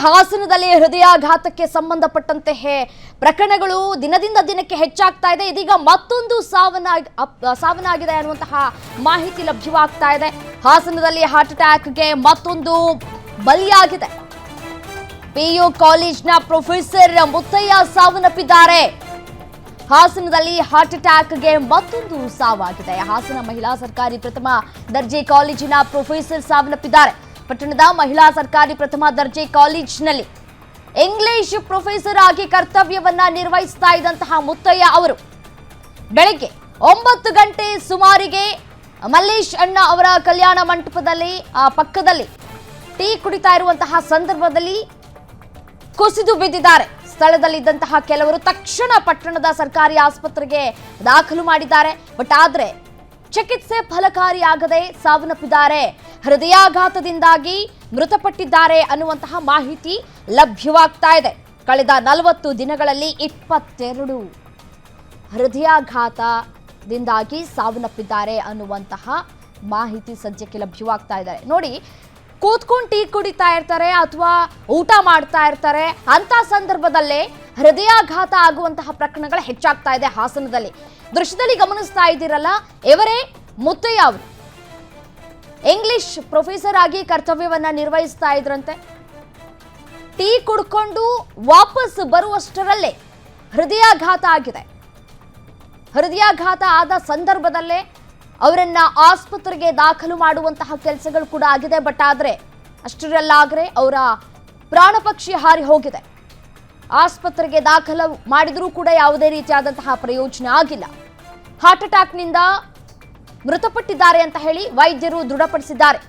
ಹಾಸನದಲ್ಲಿ ಹೃದಯಾಘಾತಕ್ಕೆ ಸಂಬಂಧಪಟ್ಟಂತೆ ಪ್ರಕರಣಗಳು ದಿನದಿಂದ ದಿನಕ್ಕೆ ಹೆಚ್ಚಾಗ್ತಾ ಇದೆ. ಇದೀಗ ಮತ್ತೊಂದು ಸಾವನ್ನಾಗಿದೆ ಅನ್ನುವಂತಹ ಮಾಹಿತಿ ಲಭ್ಯವಾಗ್ತಾ ಇದೆ. ಹಾಸನದಲ್ಲಿ ಹಾರ್ಟ್ ಅಟ್ಯಾಕ್ಗೆ ಮತ್ತೊಂದು ಬಲಿಯಾಗಿದೆ. ಪಿಯು ಕಾಲೇಜ್ನ ಪ್ರೊಫೆಸರ್ ಮುತ್ತಯ್ಯ ಸಾವನ್ನಪ್ಪಿದ್ದಾರೆ. ಹಾಸನದಲ್ಲಿ ಹಾರ್ಟ್ ಅಟ್ಯಾಕ್ಗೆ ಮತ್ತೊಂದು ಸಾವಾಗಿದೆ. ಹಾಸನ ಮಹಿಳಾ ಸರ್ಕಾರಿ ಪ್ರಥಮ ದರ್ಜೆ ಕಾಲೇಜಿನ ಪ್ರೊಫೆಸರ್ ಸಾವನ್ನಪ್ಪಿದ್ದಾರೆ. ಪಟ್ಟಣದ ಮಹಿಳಾ ಸರ್ಕಾರಿ ಪ್ರಥಮ ದರ್ಜೆ ಕಾಲೇಜಿನಲ್ಲಿ ಇಂಗ್ಲಿಷ್ ಪ್ರೊಫೆಸರ್ ಆಗಿ ಕರ್ತವ್ಯವನ್ನ ನಿರ್ವಹಿಸ್ತಾ ಇದ್ದಂತಹ ಮುತ್ತಯ್ಯ ಅವರು ಬೆಳಗ್ಗೆ 9 ಗಂಟೆ ಸುಮಾರಿಗೆ ಮಲ್ಲೇಶ್ ಅಣ್ಣ ಅವರ ಕಲ್ಯಾಣ ಮಂಟಪದಲ್ಲಿ ಪಕ್ಕದಲ್ಲಿ ಟೀ ಕುಡಿತಾ ಇರುವಂತಹ ಸಂದರ್ಭದಲ್ಲಿ ಕುಸಿದು ಬಿದ್ದಿದ್ದಾರೆ. ಸ್ಥಳದಲ್ಲಿದ್ದಂತಹ ಕೆಲವರು ತಕ್ಷಣ ಪಟ್ಟಣದ ಸರ್ಕಾರಿ ಆಸ್ಪತ್ರೆಗೆ ದಾಖಲು ಮಾಡಿದ್ದಾರೆ. ಆದ್ರೆ ಚಿಕಿತ್ಸೆ ಫಲಕಾರಿಯಾಗದೆ ಸಾವನ್ನಪ್ಪಿದ್ದಾರೆ. ಹೃದಯಾಘಾತದಿಂದಾಗಿ ಮೃತಪಟ್ಟಿದ್ದಾರೆ ಅನ್ನುವಂತಹ ಮಾಹಿತಿ ಲಭ್ಯವಾಗ್ತಾ ಇದೆ. ಕಳೆದ 40 ದಿನಗಳಲ್ಲಿ 22 ಹೃದಯಾಘಾತದಿಂದಾಗಿ ಸಾವನ್ನಪ್ಪಿದ್ದಾರೆ ಅನ್ನುವಂತಹ ಮಾಹಿತಿ ಸದ್ಯಕ್ಕೆ ಲಭ್ಯವಾಗ್ತಾ ಇದೆ. ನೋಡಿ, ಕೂತ್ಕೊಂಡು ಟೀ ಕುಡಿತಾ ಇರ್ತಾರೆ ಅಥವಾ ಊಟ ಮಾಡ್ತಾ ಇರ್ತಾರೆ. ಅಂತ ಸಂದರ್ಭದಲ್ಲೇ ಹೃದಯಾಘಾತ ಆಗುವಂತಹ ಪ್ರಕರಣಗಳು ಹೆಚ್ಚಾಗ್ತಾ ಇದೆ ಹಾಸನದಲ್ಲಿ. ದೃಶ್ಯದಲ್ಲಿ ಗಮನಿಸ್ತಾ ಇದ್ದೀರಲ್ಲ, ಇವರೇ ಮುತ್ತಯ್ಯ ಅವರು ಇಂಗ್ಲಿಷ್ ಪ್ರೊಫೆಸರ್ ಆಗಿ ಕರ್ತವ್ಯವನ್ನ ನಿರ್ವಹಿಸ್ತಾ ಇದ್ರಂತೆ. ಟೀ ಕುಡ್ಕೊಂಡು ವಾಪಸ್ ಬರುವಷ್ಟರಲ್ಲೇ ಹೃದಯಾಘಾತ ಆಗಿದೆ. ಹೃದಯಾಘಾತ ಆದ ಸಂದರ್ಭದಲ್ಲೇ ಅವರನ್ನ ಆಸ್ಪತ್ರೆಗೆ ದಾಖಲು ಮಾಡುವಂತಹ ಕೆಲಸಗಳು ಕೂಡ ಆಗಿದೆ. ಆದ್ರೆ ಅಷ್ಟರಲ್ಲಾಗ್ರೆ ಅವರ ಪ್ರಾಣ ಪಕ್ಷಿ ಹಾರಿ ಹೋಗಿದೆ. ಆಸ್ಪತ್ರೆಗೆ ದಾಖಲು ಮಾಡಿದ್ರೂ ಕೂಡ ಯಾವುದೇ ರೀತಿಯಾದಂತಹ ಪ್ರಯೋಜನ ಆಗಿಲ್ಲ. ಹಾರ್ಟ್ ಅಟ್ಯಾಕ್ನಿಂದ ಮೃತಪಟ್ಟಿದ್ದಾರೆ ಅಂತ ಹೇಳಿ ವೈದ್ಯರು ದೃಢಪಡಿಸಿದ್ದಾರೆ.